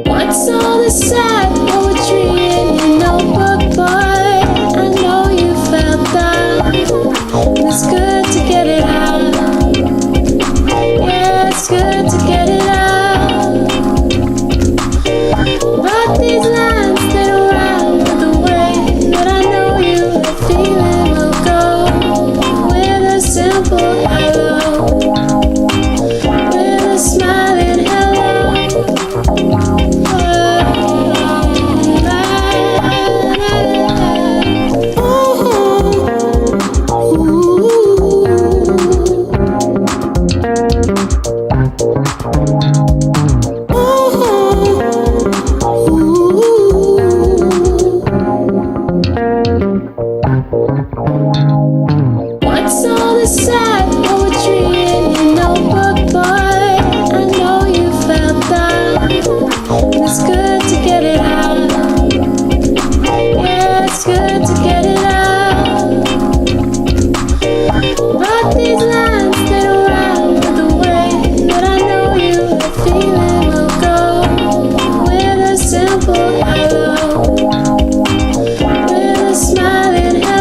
What's all the sad poetry in your notebook, boy? I know you felt that. It's good to get it out. Yeah, it's good to get it out. But these lines, they don't rhyme with the way that I know you. The feeling will go with a simple hello, with a smiling hello. What's all the sad poetry in your notebook, boy? I know you felt that. It's good to get it out. Yeah, it's good to get it out. But these lines, they don't rhyme with the way that I know you. The feeling will go with a simple hello, with a smiling hello.